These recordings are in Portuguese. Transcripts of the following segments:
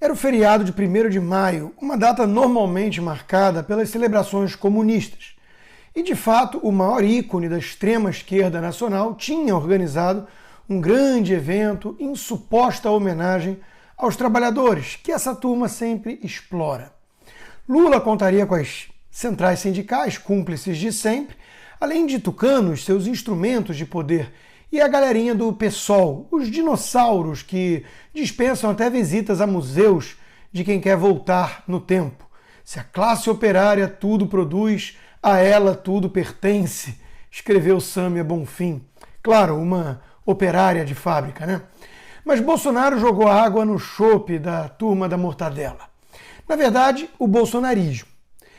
Era o feriado de 1º de maio, uma data normalmente marcada pelas celebrações comunistas. E, de fato, o maior ícone da extrema-esquerda nacional tinha organizado um grande evento em suposta homenagem aos trabalhadores, que essa turma sempre explora. Lula contaria com as centrais sindicais, cúmplices de sempre, além de tucanos, seus instrumentos de poder, e a galerinha do PSOL, os dinossauros que dispensam até visitas a museus de quem quer voltar no tempo. Se a classe operária tudo produz, a ela tudo pertence, escreveu Sâmia Bonfim. Claro, uma operária de fábrica, né? Mas Bolsonaro jogou água no chope da turma da mortadela. Na verdade, o bolsonarismo.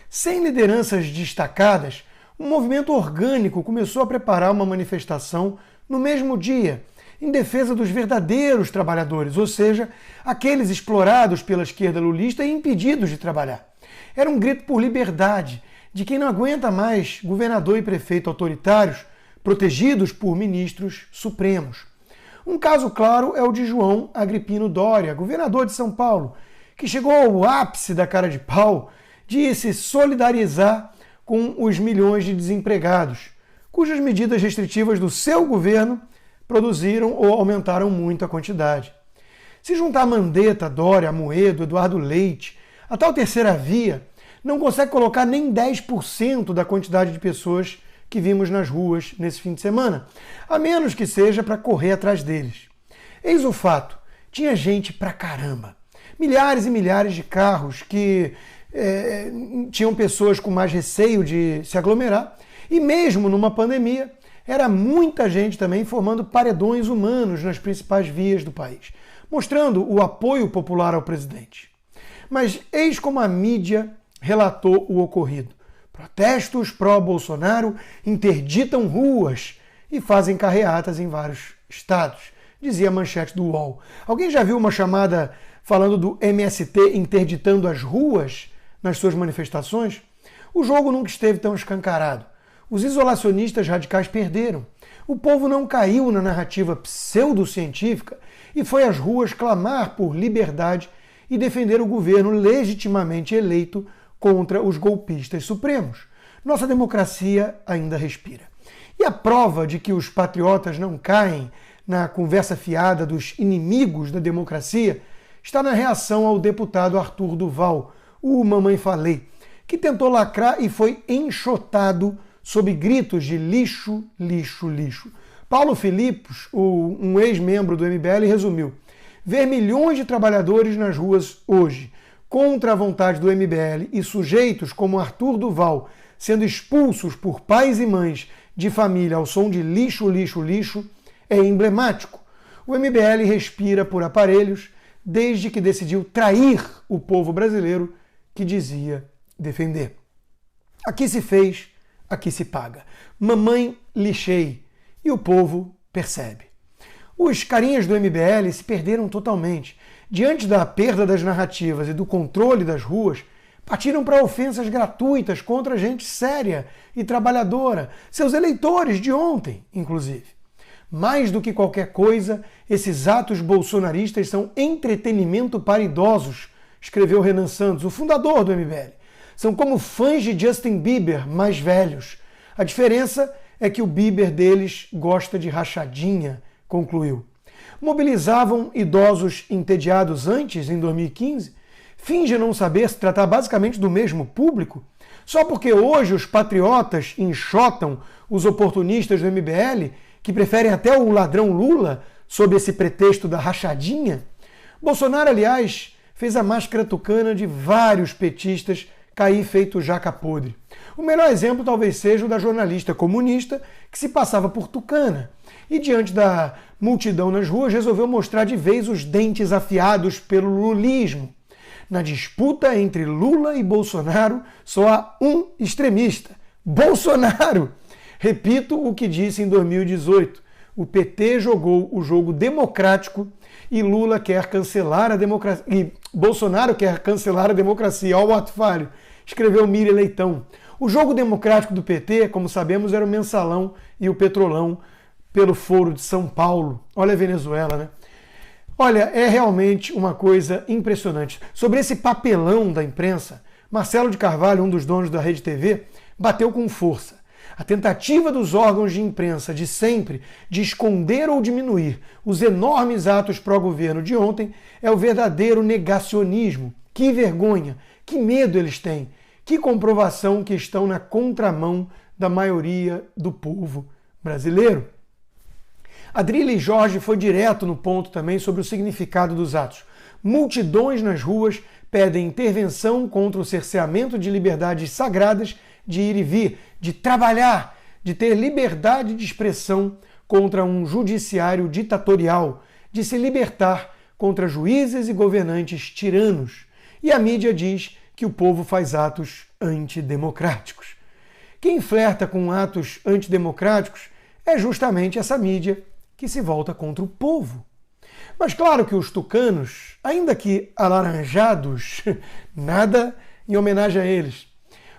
Sem lideranças destacadas, um movimento orgânico começou a preparar uma manifestação no mesmo dia, em defesa dos verdadeiros trabalhadores, ou seja, aqueles explorados pela esquerda lulista e impedidos de trabalhar. Era um grito por liberdade, de quem não aguenta mais governador e prefeito autoritários, protegidos por ministros supremos. Um caso claro é o de João Agripino Dória, governador de São Paulo, que chegou ao ápice da cara de pau de se solidarizar com os milhões de desempregados, cujas medidas restritivas do seu governo produziram ou aumentaram muito a quantidade. Se juntar Mandetta, Dória, Amoedo, Eduardo Leite, a tal terceira via, não consegue colocar nem 10% da quantidade de pessoas que vimos nas ruas nesse fim de semana, a menos que seja para correr atrás deles. Eis o fato, tinha gente pra caramba. Milhares e milhares de carros que tinham pessoas com mais receio de se aglomerar, e mesmo numa pandemia, era muita gente também formando paredões humanos nas principais vias do país, mostrando o apoio popular ao presidente. Mas eis como a mídia relatou o ocorrido. Protestos pró-Bolsonaro interditam ruas e fazem carreatas em vários estados, dizia a manchete do UOL. Alguém já viu uma chamada falando do MST interditando as ruas nas suas manifestações? O jogo nunca esteve tão escancarado. Os isolacionistas radicais perderam. O povo não caiu na narrativa pseudocientífica e foi às ruas clamar por liberdade e defender o governo legitimamente eleito contra os golpistas supremos. Nossa democracia ainda respira. E a prova de que os patriotas não caem na conversa fiada dos inimigos da democracia está na reação ao deputado Arthur Duval, o Mamãe Falei, que tentou lacrar e foi enxotado sob gritos de lixo, lixo, lixo. Paulo Filipos, um ex-membro do MBL, resumiu: ver milhões de trabalhadores nas ruas hoje, contra a vontade do MBL, e sujeitos como Arthur Duval sendo expulsos por pais e mães de família ao som de lixo, lixo, lixo, é emblemático. O MBL respira por aparelhos desde que decidiu trair o povo brasileiro que dizia defender. Aqui se fez, aqui se paga. Mamãe lixei. E o povo percebe. Os carinhas do MBL se perderam totalmente. Diante da perda das narrativas e do controle das ruas, partiram para ofensas gratuitas contra gente séria e trabalhadora, seus eleitores de ontem, inclusive. Mais do que qualquer coisa, esses atos bolsonaristas são entretenimento para idosos, escreveu Renan Santos, o fundador do MBL. São como fãs de Justin Bieber, mais velhos. A diferença é que o Bieber deles gosta de rachadinha, concluiu. Mobilizavam idosos entediados antes, em 2015? Finge não saber se tratar basicamente do mesmo público? Só porque hoje os patriotas enxotam os oportunistas do MBL, que preferem até o ladrão Lula, sob esse pretexto da rachadinha? Bolsonaro, aliás, fez a máscara tucana de vários petistas cair feito jaca podre. O melhor exemplo talvez seja o da jornalista comunista que se passava por tucana e, diante da multidão nas ruas, resolveu mostrar de vez os dentes afiados pelo lulismo. Na disputa entre Lula e Bolsonaro, só há um extremista: Bolsonaro! Repito o que disse em 2018. O PT jogou o jogo democrático e Lula quer cancelar a democracia. E Bolsonaro quer cancelar a democracia. Olha o ato falho. Escreveu Miriam Leitão. O jogo democrático do PT, como sabemos, era o Mensalão e o Petrolão pelo Foro de São Paulo. Olha a Venezuela, né? Olha, é realmente uma coisa impressionante. Sobre esse papelão da imprensa, Marcelo de Carvalho, um dos donos da Rede TV, bateu com força. A tentativa dos órgãos de imprensa de sempre de esconder ou diminuir os enormes atos pró-governo de ontem é o verdadeiro negacionismo. Que vergonha, que medo eles têm, que comprovação que estão na contramão da maioria do povo brasileiro. Adrilha Jorge foi direto no ponto também sobre o significado dos atos. Multidões nas ruas pedem intervenção contra o cerceamento de liberdades sagradas de ir e vir, de trabalhar, de ter liberdade de expressão contra um judiciário ditatorial, de se libertar contra juízes e governantes tiranos. E a mídia diz que o povo faz atos antidemocráticos. Quem flerta com atos antidemocráticos é justamente essa mídia que se volta contra o povo. Mas claro que os tucanos, ainda que alaranjados, nada em homenagem a eles,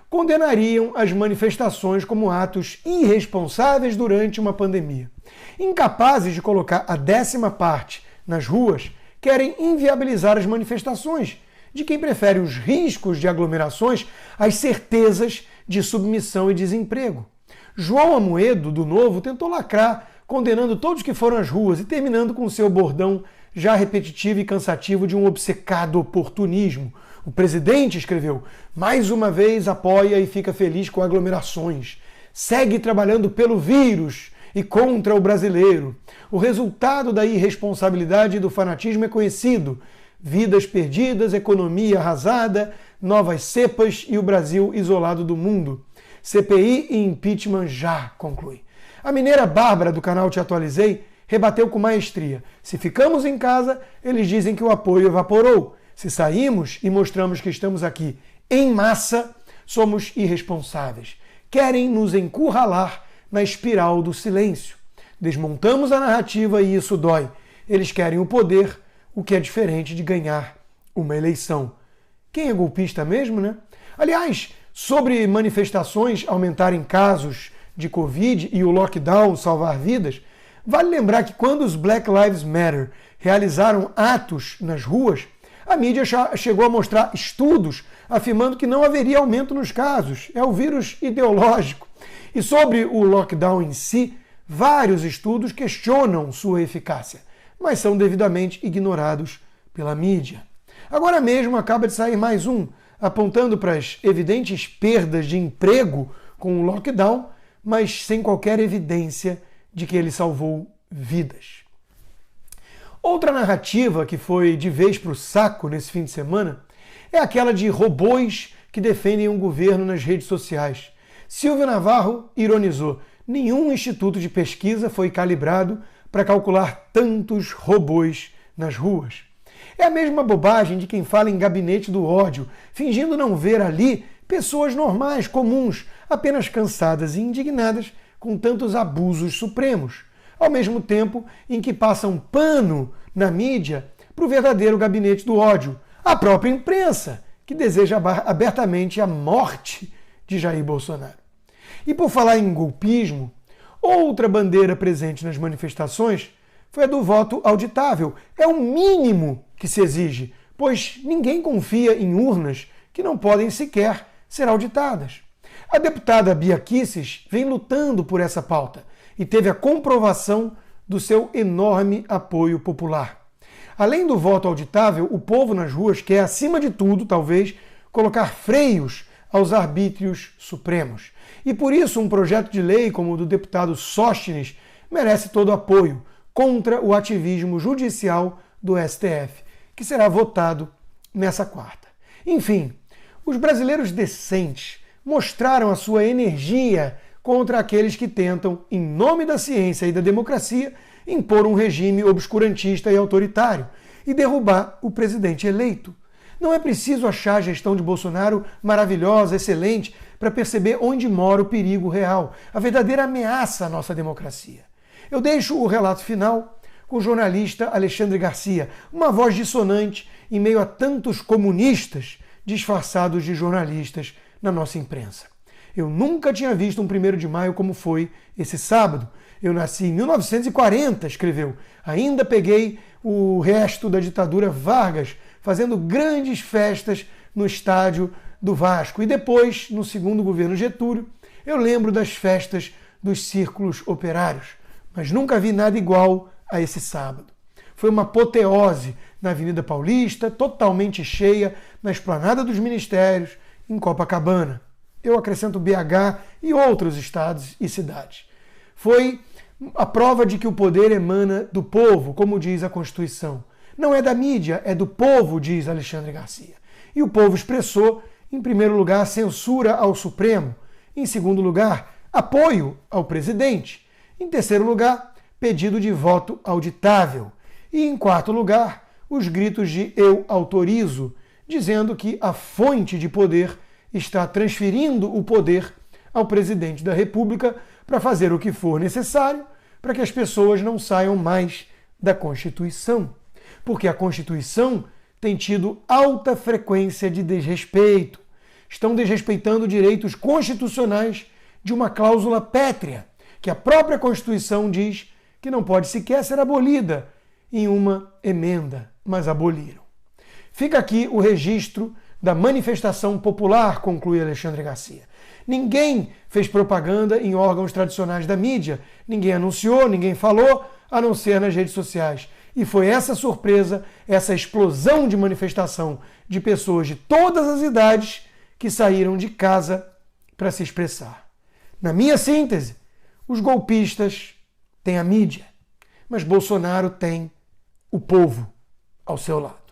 condenariam as manifestações como atos irresponsáveis durante uma pandemia. Incapazes de colocar a 10ª parte nas ruas, querem inviabilizar as manifestações de quem prefere os riscos de aglomerações às certezas de submissão e desemprego. João Amoedo, do Novo, tentou lacrar, condenando todos que foram às ruas e terminando com seu bordão já repetitivo e cansativo de um obcecado oportunismo. O presidente escreveu: mais uma vez apoia e fica feliz com aglomerações. Segue trabalhando pelo vírus e contra o brasileiro. O resultado da irresponsabilidade e do fanatismo é conhecido. Vidas perdidas, economia arrasada, novas cepas e o Brasil isolado do mundo. CPI e impeachment já, conclui. A mineira Bárbara, do canal Te Atualizei, rebateu com maestria. Se ficamos em casa, eles dizem que o apoio evaporou. Se saímos e mostramos que estamos aqui em massa, somos irresponsáveis. Querem nos encurralar na espiral do silêncio. Desmontamos a narrativa e isso dói. Eles querem o poder, o que é diferente de ganhar uma eleição. Quem é golpista mesmo, né? Aliás, sobre manifestações aumentarem casos de Covid e o lockdown salvar vidas, vale lembrar que quando os Black Lives Matter realizaram atos nas ruas, a mídia chegou a mostrar estudos afirmando que não haveria aumento nos casos. É o vírus ideológico. E sobre o lockdown em si, vários estudos questionam sua eficácia, mas são devidamente ignorados pela mídia. Agora mesmo acaba de sair mais um, apontando para as evidentes perdas de emprego com o lockdown, mas sem qualquer evidência de que ele salvou vidas. Outra narrativa que foi de vez para o saco nesse fim de semana é aquela de robôs que defendem um governo nas redes sociais. Silvio Navarro ironizou: nenhum instituto de pesquisa foi calibrado para calcular tantos robôs nas ruas. É a mesma bobagem de quem fala em gabinete do ódio, fingindo não ver ali pessoas normais, comuns, apenas cansadas e indignadas com tantos abusos supremos, ao mesmo tempo em que passam pano na mídia para o verdadeiro gabinete do ódio, a própria imprensa, que deseja abertamente a morte de Jair Bolsonaro. E por falar em golpismo, outra bandeira presente nas manifestações foi a do voto auditável. É o mínimo que se exige, pois ninguém confia em urnas que não podem sequer ser auditadas. A deputada Bia Kicis vem lutando por essa pauta e teve a comprovação do seu enorme apoio popular. Além do voto auditável, o povo nas ruas quer, acima de tudo, talvez, colocar freios aos arbítrios supremos. E por isso um projeto de lei como o do deputado Sóstenes merece todo apoio contra o ativismo judicial do STF, que será votado nessa quarta. Enfim, os brasileiros decentes mostraram a sua energia contra aqueles que tentam, em nome da ciência e da democracia, impor um regime obscurantista e autoritário e derrubar o presidente eleito. Não é preciso achar a gestão de Bolsonaro maravilhosa, excelente, para perceber onde mora o perigo real, a verdadeira ameaça à nossa democracia. Eu deixo o relato final com o jornalista Alexandre Garcia, uma voz dissonante em meio a tantos comunistas disfarçados de jornalistas na nossa imprensa. Eu nunca tinha visto um 1º de maio como foi esse sábado. Eu nasci em 1940, escreveu. Ainda peguei o resto da ditadura Vargas fazendo grandes festas no estádio do Vasco. E depois, no segundo governo Getúlio, eu lembro das festas dos círculos operários, mas nunca vi nada igual a esse sábado. Foi uma apoteose na Avenida Paulista, totalmente cheia, na Esplanada dos Ministérios, em Copacabana. Eu acrescento BH e outros estados e cidades. Foi a prova de que o poder emana do povo, como diz a Constituição. Não é da mídia, é do povo, diz Alexandre Garcia. E o povo expressou, em primeiro lugar, censura ao Supremo. Em segundo lugar, apoio ao presidente. Em terceiro lugar, pedido de voto auditável. E em quarto lugar, os gritos de eu autorizo, dizendo que a fonte de poder está transferindo o poder ao presidente da República para fazer o que for necessário para que as pessoas não saiam mais da Constituição. Porque a Constituição tem tido alta frequência de desrespeito. Estão desrespeitando direitos constitucionais de uma cláusula pétrea, que a própria Constituição diz que não pode sequer ser abolida em uma emenda, mas aboliram. Fica aqui o registro da manifestação popular, conclui Alexandre Garcia. Ninguém fez propaganda em órgãos tradicionais da mídia, ninguém anunciou, ninguém falou, a não ser nas redes sociais. E foi essa surpresa, essa explosão de manifestação de pessoas de todas as idades que saíram de casa para se expressar. Na minha síntese, os golpistas têm a mídia, mas Bolsonaro tem o povo ao seu lado.